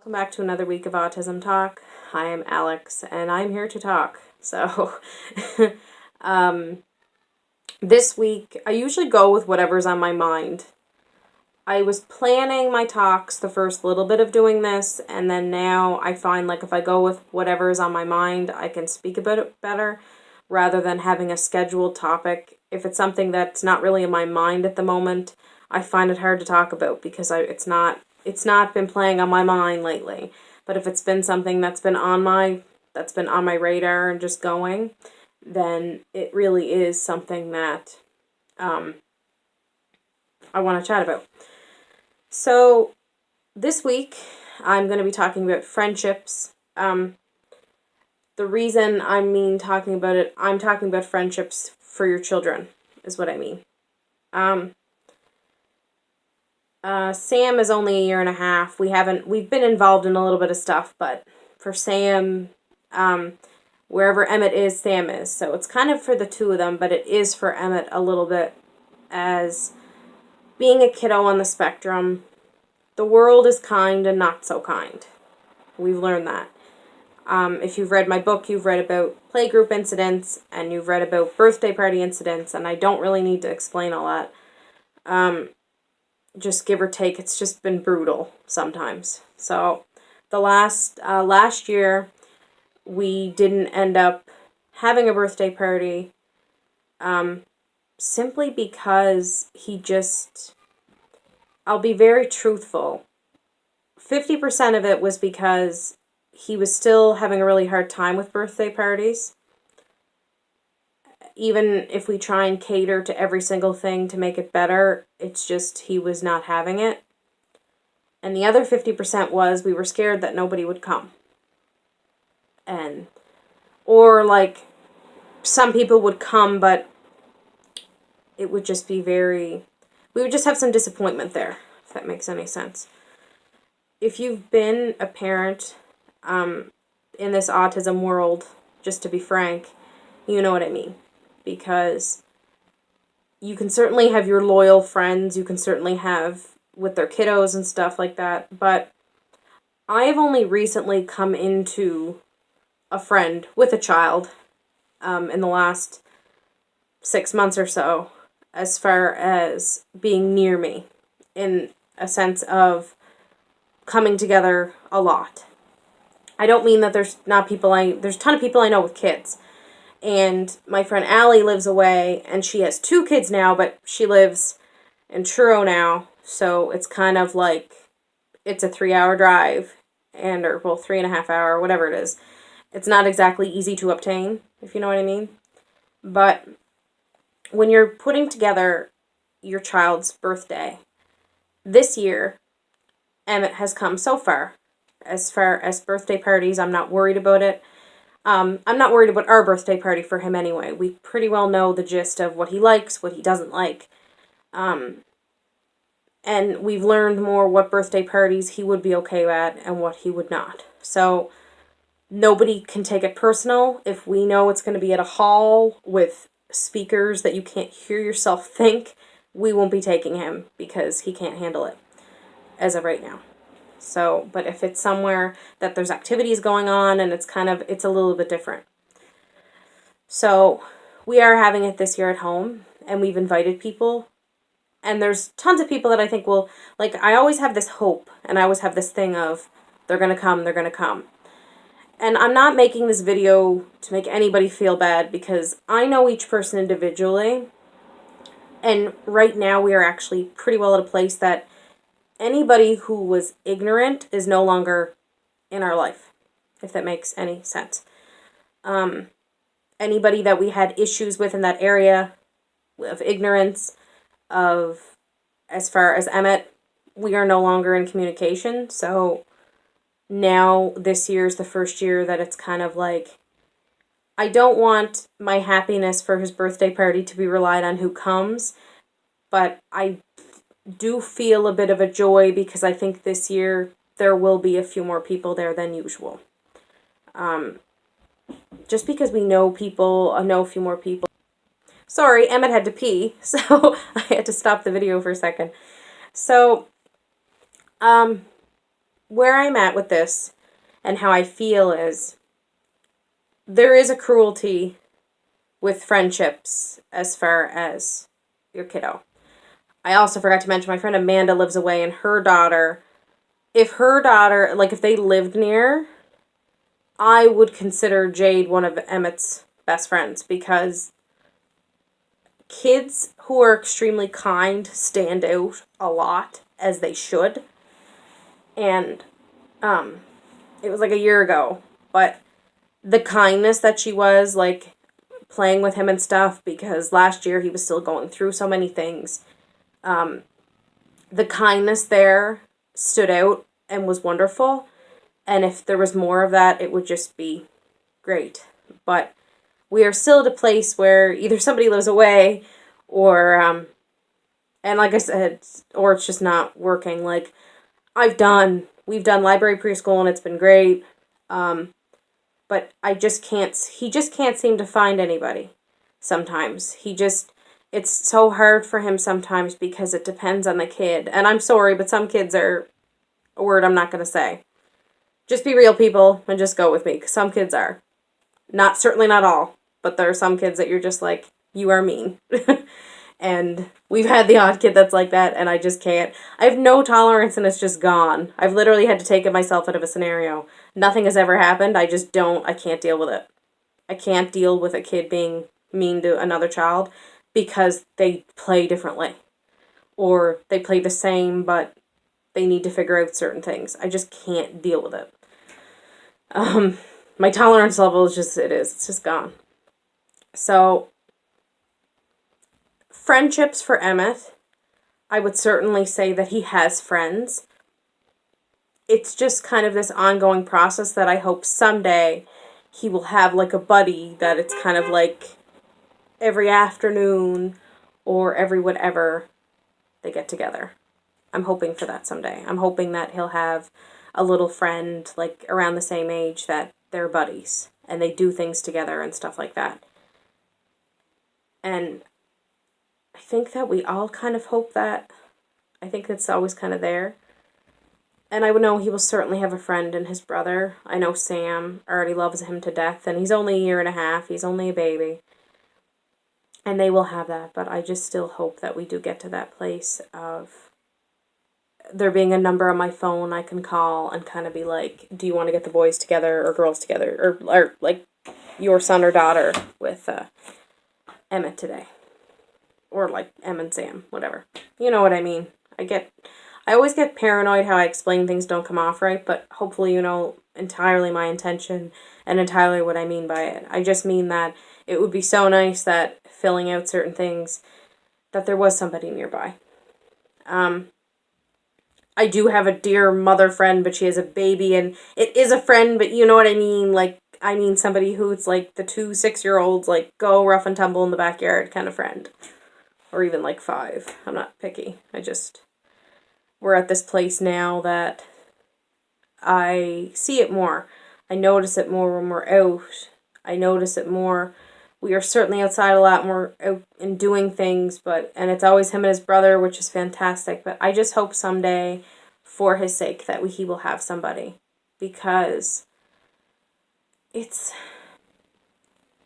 Welcome back to another week of Autism Talk. I am Alex, and I'm here to talk. So, this week, I usually go with whatever's on my mind. I was planning my talks the first little bit of doing this, and then now I find like if I go with whatever is on my mind, I can speak about it better rather than having a scheduled topic. If it's something that's not really in my mind at the moment, I find it hard to talk about because it's not been playing on my mind lately. But if it's been something that's been on my radar and just going, then it really is something that I want to chat about. So this week I'm going to be talking about friendships. The reason I'm talking about friendships for your children is what I mean. Sam is only a year and a half. We've been involved in a little bit of stuff, but for Sam, wherever Emmett is, Sam is. So it's kind of for the two of them, but it is for Emmett a little bit as being a kiddo on the spectrum. The world is kind and not so kind. We've learned that. If you've read my book, you've read about playgroup incidents, and you've read about birthday party incidents, and I don't really need to explain all that. Just give or take, it's just been brutal sometimes. So the last year, we didn't end up having a birthday party, simply because I'll be very truthful. 50% of it was because he was still having a really hard time with birthday parties. Even if we try and cater to every single thing to make it better, it's just he was not having it. And the other 50% was we were scared that nobody would come. Or like some people would come, but it would just be we would just have some disappointment there, if that makes any sense. If you've been a parent in this autism world, just to be frank, you know what I mean. Because you can certainly have your loyal friends, you can certainly have with their kiddos and stuff like that, but I have only recently come into a friend with a child in the last 6 months or so, as far as being near me, in a sense of coming together a lot. I don't mean that there's a ton of people I know with kids. And my friend Allie lives away, and she has 2 kids now, but she lives in Truro now, so it's kind of like, it's a 3-hour drive, 3.5 hour, whatever it is. It's not exactly easy to obtain, if you know what I mean. But when you're putting together your child's birthday, this year, Emmett has come so far. As far as birthday parties, I'm not worried about it. I'm not worried about our birthday party for him anyway. We pretty well know the gist of what he likes, what he doesn't like. And we've learned more what birthday parties he would be okay at and what he would not. So nobody can take it personal. If we know it's going to be at a hall with speakers that you can't hear yourself think, we won't be taking him because he can't handle it as of right now. So, but if it's somewhere that there's activities going on and it's a little bit different. So, we are having it this year at home, and we've invited people. And there's tons of people that I think will, like, I always have this hope, and I always have this thing of, they're going to come. And I'm not making this video to make anybody feel bad, because I know each person individually. And right now we are actually pretty well at a place that anybody who was ignorant is no longer in our life, if that makes any sense. Anybody that we had issues with in that area of ignorance, as far as Emmett, we are no longer in communication. So now this year is the first year that it's kind of like, I don't want my happiness for his birthday party to be relied on who comes, but I do feel a bit of a joy because I think this year there will be a few more people there than usual. Just because we know a few more people. Sorry, Emmett had to pee, so I had to stop the video for a second. So, where I'm at with this and how I feel is there is a cruelty with friendships as far as your kiddo. I also forgot to mention my friend Amanda lives away, and her daughter, if they lived near, I would consider Jade one of Emmett's best friends, because kids who are extremely kind stand out a lot, as they should. And it was like a year ago, but the kindness that she was, like, playing with him and stuff, because last year he was still going through so many things. The kindness there stood out and was wonderful. And if there was more of that, it would just be great. But we are still at a place where either somebody lives away or, and like I said, or it's just not working. Like, we've done library preschool and it's been great. But he just can't seem to find anybody sometimes. It's so hard for him sometimes because it depends on the kid. And I'm sorry, but some kids are a word I'm not going to say. Just be real, people, and just go with me, because some kids are. Certainly not all, but there are some kids that you're just like, you are mean. And we've had the odd kid that's like that, and I just can't. I have no tolerance, and it's just gone. I've literally had to take it myself out of a scenario. Nothing has ever happened. I can't deal with it. I can't deal with a kid being mean to another child because they play differently. Or they play the same, but they need to figure out certain things. I just can't deal with it. My tolerance level is it's just gone. So, friendships for Emmett, I would certainly say that he has friends. It's just kind of this ongoing process that I hope someday he will have, like, a buddy that it's kind of like every afternoon or every whatever they get together. I'm hoping for that someday. I'm hoping that he'll have a little friend, like, around the same age that they're buddies and they do things together and stuff like that. And I think that we all kind of hope that. I think it's always kind of there. And I would know he will certainly have a friend in his brother. I know Sam already loves him to death, and he's only a year and a half. He's only a baby. And they will have that, but I just still hope that we do get to that place of there being a number on my phone I can call and kind of be like, do you want to get the boys together or girls together? Or like, your son or daughter with Emmett today. Or like Em and Sam, whatever. You know what I mean. I always get paranoid how I explain things don't come off right, but hopefully you know entirely my intention and entirely what I mean by it. I just mean that it would be so nice that filling out certain things, that there was somebody nearby. I do have a dear mother friend, but she has a baby, and it is a friend, but you know what I mean? Like, I mean somebody who's like the 2 6-year-olds, like, go rough and tumble in the backyard kind of friend. Or even like 5. I'm not picky. We're at this place now that I see it more. I notice it more when we're out. I notice it more. We are certainly outside a lot more out and doing things, and it's always him and his brother, which is fantastic. But I just hope someday, for his sake, that he will have somebody. Because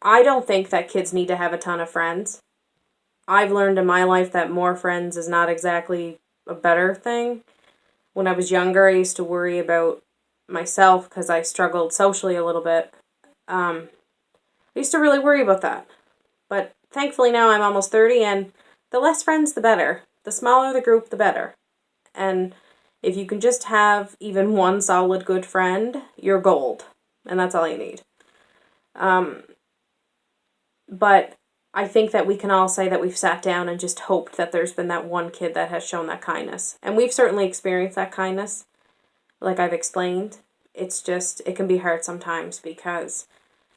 I don't think that kids need to have a ton of friends. I've learned in my life that more friends is not exactly a better thing. When I was younger, I used to worry about myself because I struggled socially a little bit. I used to really worry about that. But thankfully now I'm almost 30, and the less friends, the better. The smaller the group, the better. And if you can just have even one solid good friend, you're gold. And that's all you need. But I think that we can all say that we've sat down and just hoped that there's been that one kid that has shown that kindness. And we've certainly experienced that kindness, like I've explained. It's just, it can be hard sometimes because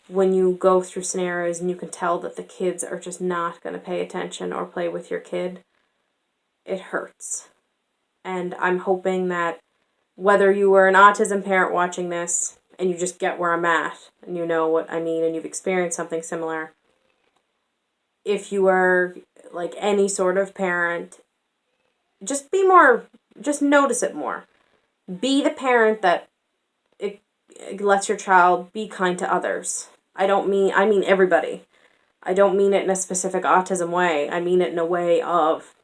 when you go through scenarios and you can tell that the kids are just not going to pay attention or play with your kid, it hurts. And I'm hoping that whether you were an autism parent watching this and you just get where I'm at and you know what I mean and you've experienced something similar, if you are like any sort of parent, just notice it more. Be the parent that it lets your child be kind to others. I mean everybody. I don't mean it in a specific autism way. I mean it in a way of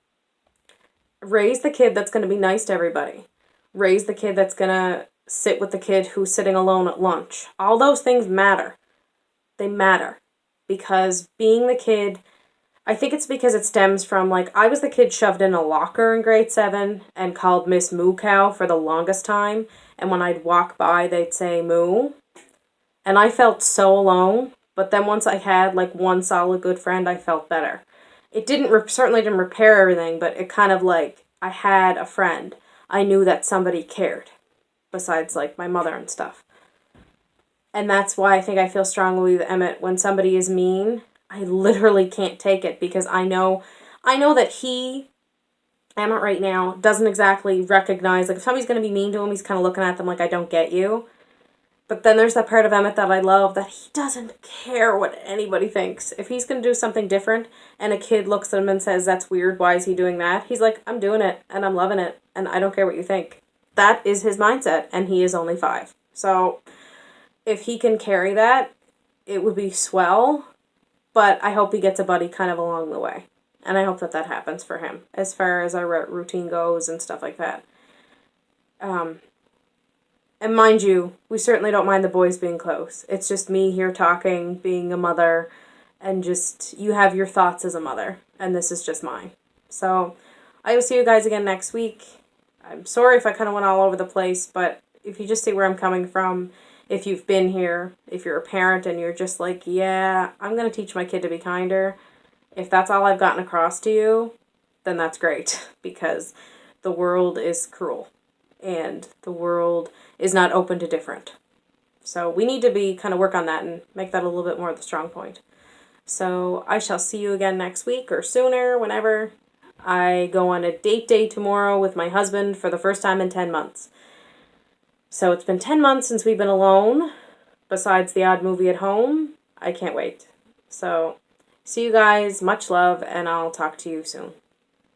raise the kid that's going to be nice to everybody. Raise the kid that's going to sit with the kid who's sitting alone at lunch. All those things matter. They matter. Because being the kid, I think it's because it stems from, like, I was the kid shoved in a locker in grade 7 and called Miss Moo Cow for the longest time. And when I'd walk by, they'd say Moo. And I felt so alone. But then once I had, like, one solid good friend, I felt better. It certainly didn't repair everything, but it kind of, like, I had a friend. I knew that somebody cared. Besides, like, my mother and stuff. And that's why I think I feel strongly with Emmett. When somebody is mean, I literally can't take it, because I know that Emmett right now, doesn't exactly recognize, like, if somebody's going to be mean to him, he's kind of looking at them like, I don't get you. But then there's that part of Emmett that I love, that he doesn't care what anybody thinks. If he's going to do something different, and a kid looks at him and says, that's weird, why is he doing that? He's like, I'm doing it, and I'm loving it, and I don't care what you think. That is his mindset, and he is only 5. So if he can carry that, it would be swell, but I hope he gets a buddy kind of along the way. And I hope that that happens for him, as far as our routine goes and stuff like that. And mind you, we certainly don't mind the boys being close. It's just me here talking, being a mother, and just, you have your thoughts as a mother, and this is just mine. So, I will see you guys again next week. I'm sorry if I kind of went all over the place, but if you just see where I'm coming from, if you've been here, if you're a parent and you're just like, yeah, I'm going to teach my kid to be kinder, if that's all I've gotten across to you, then that's great, because the world is cruel, and the world is not open to different. So we need to be kind of work on that and make that a little bit more of the strong point. So I shall see you again next week or sooner, whenever. I go on a date day tomorrow with my husband for the first time in 10 months. So it's been 10 months since we've been alone, besides the odd movie at home. I can't wait. So see you guys, much love, and I'll talk to you soon.